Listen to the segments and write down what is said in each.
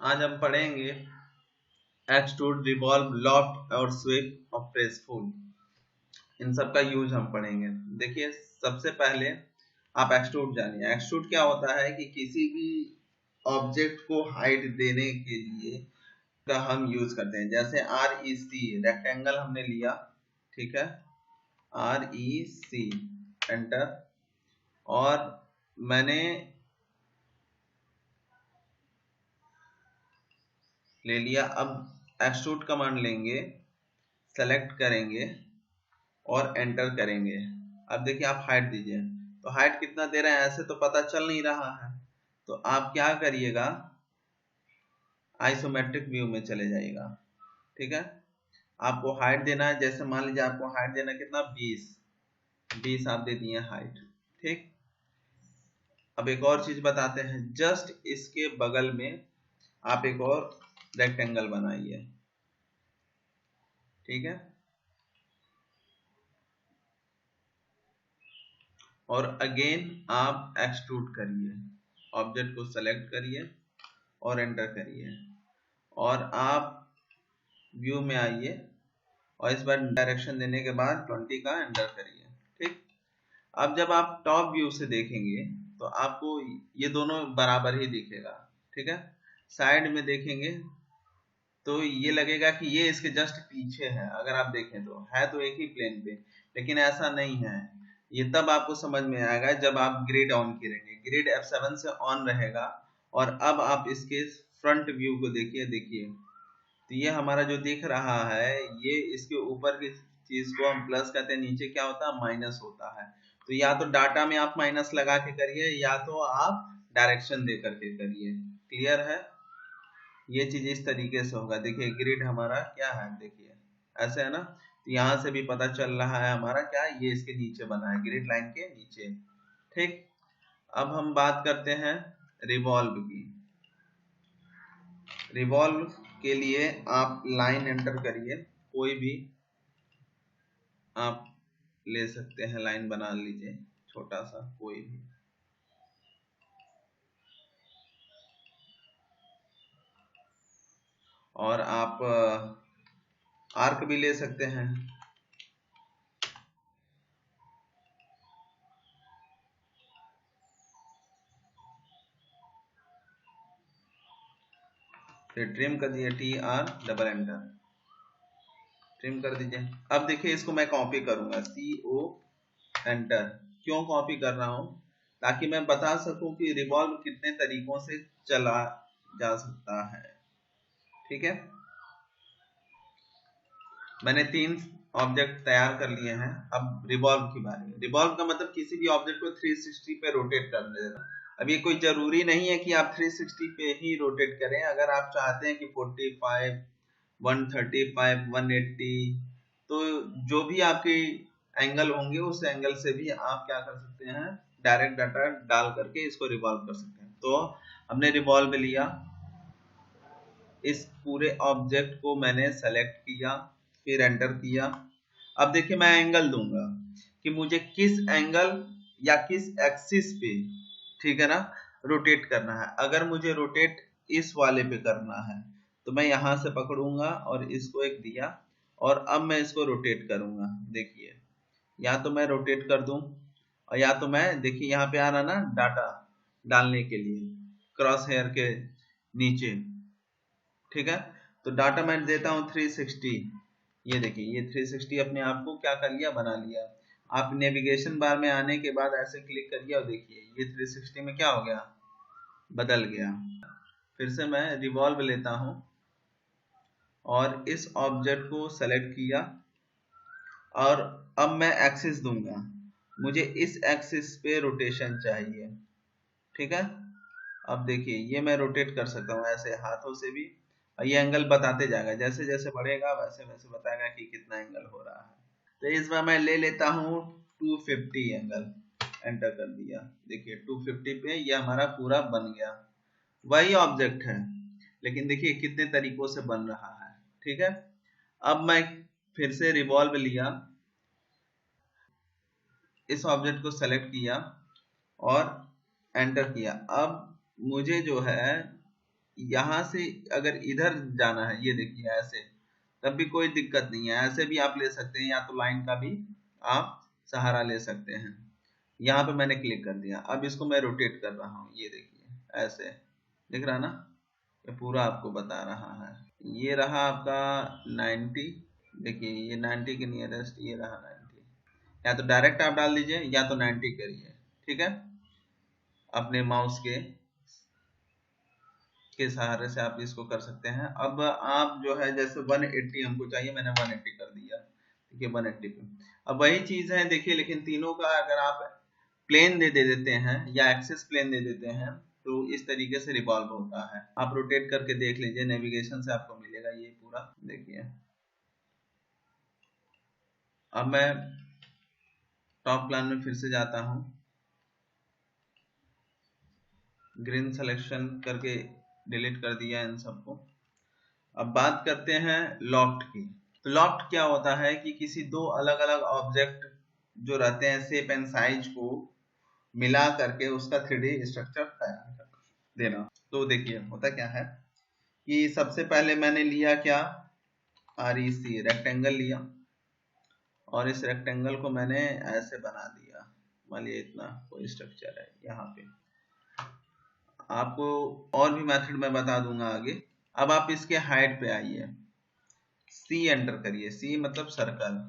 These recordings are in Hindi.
आज हम पढ़ेंगे एक्सट्रूड, रिवॉल्व, लॉफ्ट और स्वीप और प्रेस फुल। इन सब का यूज हम पढ़ेंगे। देखिए, सबसे पहले आप एक्सट्रूड जानिए। एक्सट्रूड क्या होता है कि किसी भी ऑब्जेक्ट को हाइट देने के लिए का हम यूज करते हैं। जैसे REC रेक्टेंगल हमने लिया, ठीक है, REC एंटर, और मैंने ले लिया। अब एक्सट्रूड कमांड लेंगे, सेलेक्ट करेंगे और एंटर करेंगे। अब देखिए, आप हाइट दीजिए, तो हाइट कितना दे रहे हैं ऐसे तो पता चल नहीं रहा है। तो आप क्या करिएगा, आइसोमेट्रिक व्यू में चले जाइएगा, ठीक है। आपको हाइट देना है, जैसे मान लीजिए आपको हाइट देना कितना, 20 आप दे दिए हाइट, ठीक। अब एक और चीज बताते हैं, जस्ट इसके बगल में आप एक और रेक्टेंगल बनाइए, ठीक है। और अगेन आप एक्सट्रूड करिए, ऑब्जेक्ट को सेलेक्ट करिए और एंटर करिए, और आप व्यू में आइए और इस बार डायरेक्शन देने के बाद 20 का एंटर करिए, ठीक। अब जब आप टॉप व्यू से देखेंगे तो आपको ये दोनों बराबर ही दिखेगा, ठीक है। साइड में देखेंगे तो ये लगेगा कि ये इसके जस्ट पीछे है। अगर आप देखें तो है तो एक ही प्लेन पे, लेकिन ऐसा नहीं है। ये तब आपको समझ में आएगा जब आप ग्रिड ऑन करेंगे। ग्रिड F7 से ऑन रहेगा। और अब आप इसके फ्रंट व्यू को देखिए, तो ये हमारा जो दिख रहा है, ये इसके ऊपर की चीज को हम प्लस कहते हैं, नीचे क्या होता है, माइनस होता है। तो या तो डाटा में आप माइनस लगा के करिए, या तो आप डायरेक्शन दे करके करिए। क्लियर है? ये चीज इस तरीके से होगा। देखिए, ग्रिड हमारा क्या है, देखिए ऐसे है ना। तो यहाँ से भी पता चल रहा है हमारा क्या, ये इसके नीचे बना है, ग्रिड लाइन के नीचे, ठीक। अब हम बात करते हैं रिवॉल्व की। रिवॉल्व के लिए आप लाइन एंटर करिए, कोई भी आप ले सकते हैं, लाइन बना लीजिए छोटा सा कोई भी। और आप आर्क भी ले सकते हैं। फिर ट्रिम कर दिए, TR डबल एंटर, ट्रिम कर दीजिए। अब देखिए, इसको मैं कॉपी करूंगा, CO एंटर। क्यों कॉपी कर रहा हूं, ताकि मैं बता सकूं कि रिवॉल्व कितने तरीकों से चला जा सकता है, ठीक है। मैंने 3 ऑब्जेक्ट तैयार कर लिए हैं। अब रिवॉल्व की बारी है। रिवॉल्व का मतलब किसी भी ऑब्जेक्ट को 360 पे रोटेट कर देना। अब ये कोई जरूरी नहीं है कि आप 360 पे ही रोटेट करें। अगर आप चाहते हैं कि 45, 135, 180, तो जो भी आपके एंगल होंगे उस एंगल से भी आप क्या कर सकते हैं, डायरेक्ट डाटा डाल करके इसको रिवॉल्व कर सकते हैं। तो हमने रिवॉल्व लिया, इस पूरे ऑब्जेक्ट को मैंने सेलेक्ट किया, फिर एंटर किया। अब देखिए, मैं एंगल दूंगा कि मुझे किस एंगल या किस एक्सिस पे, ठीक है ना, रोटेट करना है। अगर मुझे रोटेट इस वाले पे करना है तो मैं यहां से पकड़ूंगा और इसको एक दिया, और अब मैं इसको रोटेट करूंगा। देखिए, या तो मैं रोटेट कर दूं, और या तो मैं, देखिए यहाँ पे आ रहा ना डाटा डालने के लिए क्रॉस हेयर के नीचे, ठीक है। तो डाटा मैं देता हूँ 360। ये देखिए, ये 360 अपने आप को क्या कर लिया, बना लिया। आप नेविगेशन बार में आने के बाद ऐसे क्लिक करिए और देखिए ये 360 में क्या हो गया, बदल गया। फिर से मैं रिवॉल्व लेता हूं और इस ऑब्जेक्ट को सेलेक्ट किया, और अब मैं एक्सिस दूंगा। मुझे इस एक्सिस पे रोटेशन चाहिए, ठीक है। अब देखिए, ये मैं रोटेट कर सकता हूँ ऐसे हाथों से भी, और ये एंगल बताते जाएगा, जैसे जैसे बढ़ेगा वैसे वैसे बताएगा कि कितना एंगल हो रहा है। तो इस बार मैं ले लेता हूँ 250 एंगल, एंटर कर दिया। देखिए 250 पे ये हमारा पूरा बन गया। वही ऑब्जेक्ट है, लेकिन देखिए कितने तरीकों से बन रहा है, ठीक है। अब मैं फिर से रिवॉल्व लिया, इस ऑब्जेक्ट को सेलेक्ट किया और एंटर किया। अब मुझे जो है यहाँ से अगर इधर जाना है, ये देखिए ऐसे, तब भी कोई दिक्कत नहीं है, ऐसे भी आप ले सकते हैं, या तो लाइन का भी आप सहारा ले सकते हैं। यहाँ पे मैंने क्लिक कर दिया, अब इसको मैं रोटेट कर रहा हूँ, ये देखिए ऐसे, दिख रहा ना, ये पूरा आपको बता रहा है। ये रहा आपका 90, देखिए ये 90 के नियरेस्ट, ये रहा 90, या तो डायरेक्ट आप डाल दीजिए या तो 90 करिए, ठीक है, अपने माउस के सहारे से आप इसको कर सकते हैं। अब आप जो है जैसे 180 हमको चाहिए, मैंने 180 कर दिया, ठीक है 180 पे। अब वही चीज है देखिए, लेकिन तीनों का अगर आप प्लेन दे देते हैं या एक्सिस प्लेन दे देते हैं तो इस तरीके से रिवॉल्व होता है। आप रोटेट करके देख लीजिए, नेविगेशन से आपको मिलेगा ये पूरा, देखिए। अब मैं टॉप प्लान में फिर से जाता हूं, ग्रीन सिलेक्शन करके डिलीट कर दिया इन सबको। अब बात करते हैं लॉफ्ट की। तो लॉफ्ट क्या होता है कि किसी दो अलग अलग ऑब्जेक्ट जो रहते हैं शेप एंड साइज को मिला करके उसका 3D स्ट्रक्चर तैयार कर देना। तो देखिए होता क्या है कि सबसे पहले मैंने लिया क्या, REC रेक्टेंगल लिया, और इस रेक्टेंगल को मैंने ऐसे बना दिया, मान लिया इतना कोई स्ट्रक्चर है यहाँ पे। आपको और भी मेथड मैं बता दूंगा आगे। अब आप इसके हाइट पे आइए, C एंटर करिए, C मतलब सर्कल,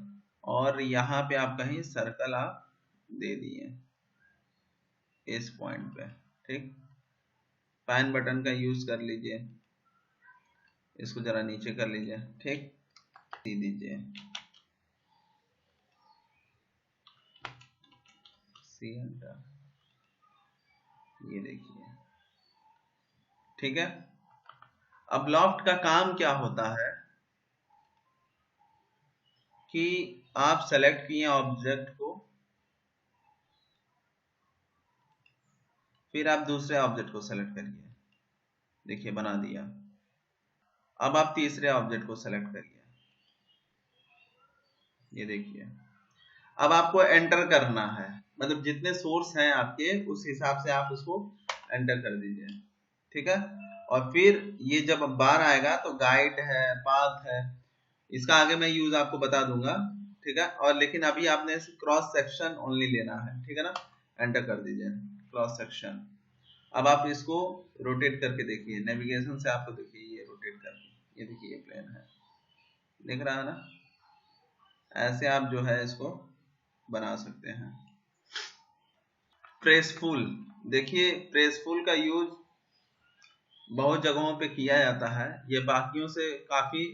और यहाँ पे आप कहीं सर्कल आप दे दिए इस पॉइंट पे, ठीक। पैन बटन का यूज कर लीजिए, इसको जरा नीचे कर लीजिए, ठीक, C दीजिए, C एंटर, ये देखिए, ठीक है। अब लॉफ्ट का काम क्या होता है कि आप सेलेक्ट किए ऑब्जेक्ट को, फिर आप दूसरे ऑब्जेक्ट को सेलेक्ट करिए, देखिए बना दिया। अब आप तीसरे ऑब्जेक्ट को सेलेक्ट करिए, ये देखिए। अब आपको एंटर करना है, मतलब जितने सोर्स हैं आपके उस हिसाब से आप उसको एंटर कर दीजिए, ठीक है। और फिर ये जब बार आएगा तो गाइड है, पाथ है, इसका आगे मैं यूज आपको बता दूंगा, ठीक है। और लेकिन अभी आपने क्रॉस सेक्शन ओनली लेना है, ठीक है ना, एंटर कर दीजिए क्रॉस सेक्शन। अब आप इसको रोटेट करके देखिए, नेविगेशन से आपको देखिए ये रोटेट करके, ये देखिए ये प्लेन है, दिख रहा है ना। ऐसे आप जो है इसको बना सकते हैं। प्रेसफुल, देखिए प्रेसफुल का यूज बहुत जगहों पे किया जाता है, ये बाकियों से काफी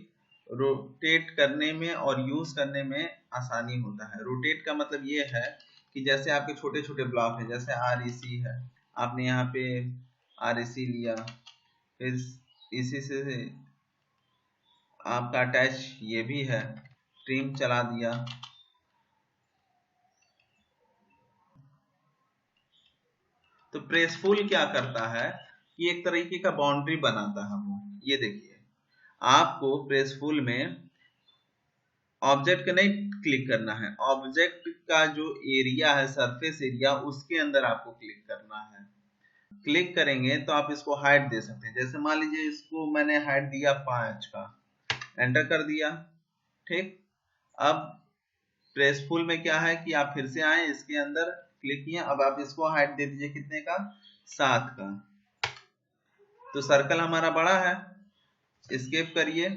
रोटेट करने में और यूज करने में आसानी होता है। रोटेट का मतलब ये है कि जैसे आपके छोटे छोटे ब्लॉक है, जैसे REC है, आपने यहाँ पे REC लिया, फिर इसी से आपका अटैच ये भी है, ट्रिम चला दिया, तो प्रेसफुल क्या करता है कि एक तरीके का बाउंड्री बनाता है वो, ये देखिए। आपको प्रेसफुल में ऑब्जेक्ट का नहीं क्लिक करना है, ऑब्जेक्ट का जो एरिया है, सरफेस एरिया, उसके अंदर आपको क्लिक करना है। क्लिक करेंगे तो आप इसको हाइट दे सकते हैं, जैसे मान लीजिए इसको मैंने हाइट दिया 5 का, एंटर कर दिया, ठीक। अब प्रेसफुल में क्या है कि आप फिर से आए, इसके अंदर क्लिक किए, अब आप इसको हाइट दे दीजिए कितने का, 7 का। तो सर्कल हमारा बड़ा है, एस्केप करिए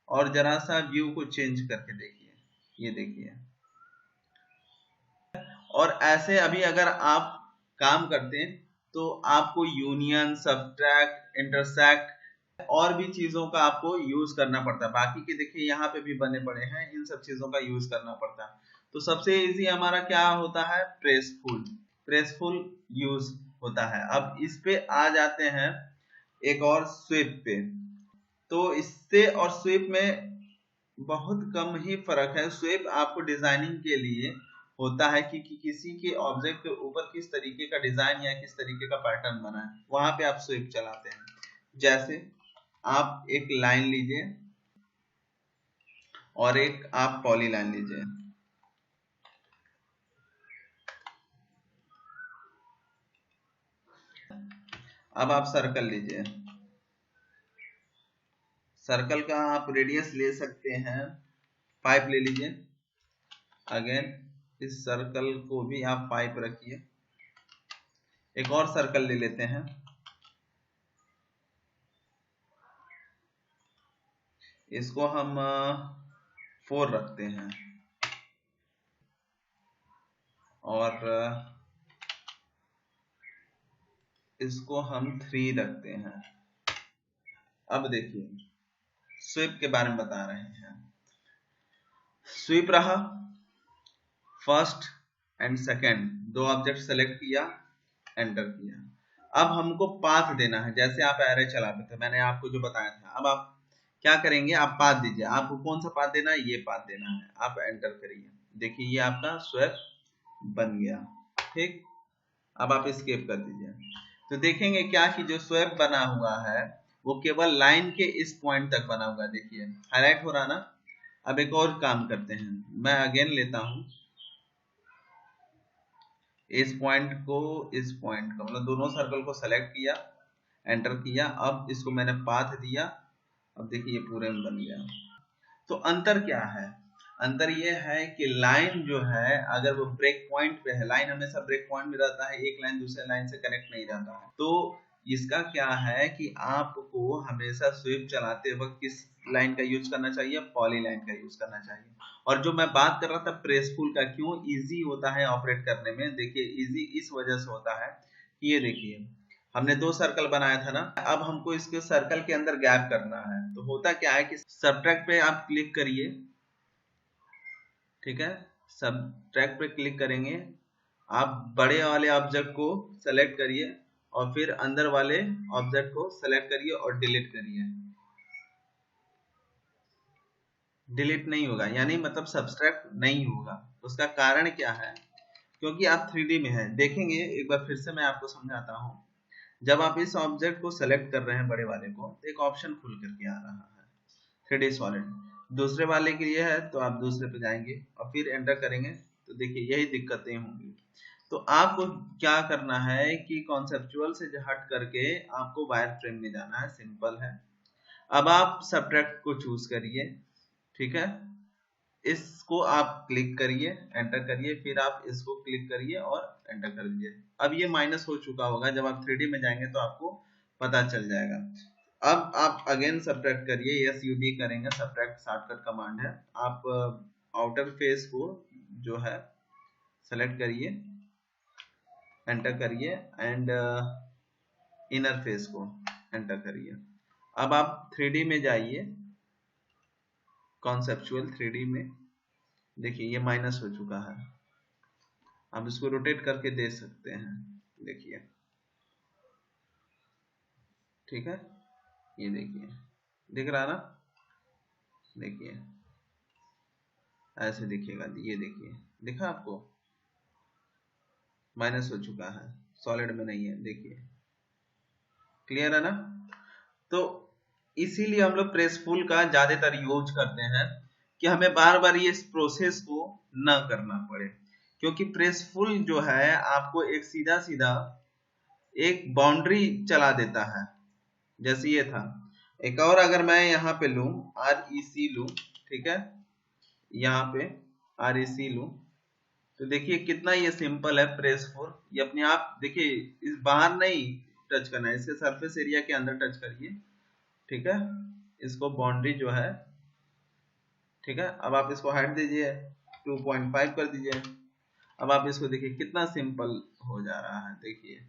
और जरा सा व्यू को चेंज करके देखिए, ये देखिए। और ऐसे अभी अगर आप काम करते हैं तो आपको यूनियन, सब्ट्रैक्ट, इंटरसेक्ट और भी चीजों का आपको यूज करना पड़ता है। बाकी के देखिए यहाँ पे भी बने पड़े हैं, इन सब चीजों का यूज करना पड़ता है। तो सबसे इजी हमारा क्या होता है, प्रेसफुल, प्रेसफुल यूज होता है। अब इस पे आ जाते हैं एक और स्वीप पे। तो इससे और स्वीप में बहुत कम ही फर्क है। स्वीप आपको डिजाइनिंग के लिए होता है कि किसी के ऑब्जेक्ट के ऊपर किस तरीके का डिजाइन या किस तरीके का पैटर्न बना है, वहां पे आप स्वीप चलाते हैं। जैसे आप एक लाइन लीजिए और एक आप पॉली लाइन लीजिए, अब आप सर्कल लीजिए, सर्कल का आप रेडियस ले सकते हैं 5 ले लीजिए। अगेन इस सर्कल को भी आप 5 रखिए। एक और सर्कल ले लेते हैं, इसको हम 4 रखते हैं और इसको हम 3 रखते हैं। अब देखिए स्वीप के बारे में बता रहे हैं। स्वीप रहा, first and second 2 object select किया, एंटर किया। अब हमको पाथ देना है, जैसे आप एरे चलाते थे, मैंने आपको जो बताया था। अब आप क्या करेंगे, आप पाथ दीजिए। आपको कौन सा पाथ देना है, ये पाथ देना है। आप एंटर करिए, देखिए ये आपका स्वेप बन गया। ठीक, अब आप स्केप कर दीजिए। तो देखेंगे क्या कि जो स्वेप बना हुआ है वो केवल लाइन के इस पॉइंट तक बना हुआ है। देखिए हाईलाइट हो रहा ना। अब एक और काम करते हैं, मैं अगेन लेता हूं इस पॉइंट को, इस पॉइंट को, मतलब दोनों सर्कल को सेलेक्ट किया, एंटर किया। अब इसको मैंने पाथ दिया। अब देखिए ये पूरे में बन गया। तो अंतर क्या है, अंतर ये है कि लाइन जो है अगर वो ब्रेक पॉइंट पे है, लाइन हमेशा ब्रेक पॉइंट में रहता है, एक लाइन दूसरे लाइन से कनेक्ट नहीं रहता है। तो इसका क्या है कि आपको हमेशा स्वीप चलाते वक्त किस लाइन का यूज करना चाहिए, पॉली लाइन का यूज करना चाहिए। और जो मैं बात कर रहा था प्रेसफुल का, क्यों इजी होता है ऑपरेट करने में, देखिए इजी इस वजह से होता है कि ये देखिए हमने 2 सर्कल बनाया था ना। अब हमको इसके सर्कल के अंदर गैप करना है। तो होता क्या है कि सबट्रैक्ट पे आप क्लिक करिए, ठीक है, सबट्रैक्ट पे क्लिक करेंगे, आप बड़े वाले ऑब्जेक्ट को सेलेक्ट करिए और फिर अंदर वाले ऑब्जेक्ट को सेलेक्ट करिए और डिलीट करिए। डिलीट नहीं होगा, यानी मतलब सब्सट्रैक्ट नहीं होगा। उसका कारण क्या है, क्योंकि आप 3D में हैं। देखेंगे एक बार फिर से मैं आपको समझाता हूं। जब आप इस ऑब्जेक्ट को सेलेक्ट कर रहे हैं बड़े वाले को, तो एक ऑप्शन खुल करके आ रहा है 3D सॉलिड। दूसरे वाले के लिए है तो आप दूसरे पे जाएंगे और फिर एंटर करेंगे। तो देखिए यही दिक्कतें होंगी। तो आपको क्या करना है कि कॉन्सेप्चुअल से हट करके आपको वायर फ्रेम में जाना है, सिंपल है। अब आप सबट्रैक्ट को चूज करिए, ठीक है, इसको आप क्लिक करिए, एंटर करिए, फिर आप इसको क्लिक करिए और एंटर कर दीजिए। अब ये माइनस हो चुका होगा, जब आप 3D में जाएंगे तो आपको पता चल जाएगा। अब आप अगेन सब्ट्रैक्ट करिए, SUB करेंगे, सब्ट्रैक्ट शॉर्टकट कमांड है। आप आउटर फेस को जो है सेलेक्ट करिए, एंटर करिए, एंड इनर फेस को एंटर करिए। अब आप 3D में जाइए, कॉन्सेप्चुअल 3D में, देखिए ये माइनस हो चुका है। आप इसको रोटेट करके दे सकते हैं, देखिए, ठीक है, ये देखिए दिख रहा ना, देखिए ऐसे दिखेगा, ये देखिए दिखा आपको, माइनस हो चुका है, सॉलिड में नहीं है, देखिए क्लियर है ना। तो इसीलिए हम लोग प्रेसफुल का ज्यादातर यूज करते हैं कि हमें बार बार ये इस प्रोसेस को न करना पड़े, क्योंकि प्रेसफुल जो है आपको एक सीधा सीधा एक बाउंड्री चला देता है, जैसे ये था। एक और अगर मैं यहाँ पे लूं, REC लूं, ठीक है, यहाँ पे REC लूं, तो देखिए कितना ये सिंपल है प्रेसफुल। ये अपने आप देखिए, इस बाहर नहीं टच करना है, इसके सरफेस एरिया के अंदर टच करिए, ठीक है, इसको बाउंड्री जो है, ठीक है। अब आप इसको हाइट दीजिए 2.5 कर दीजिए। अब आप इसको देखिए कितना सिंपल हो जा रहा है, देखिए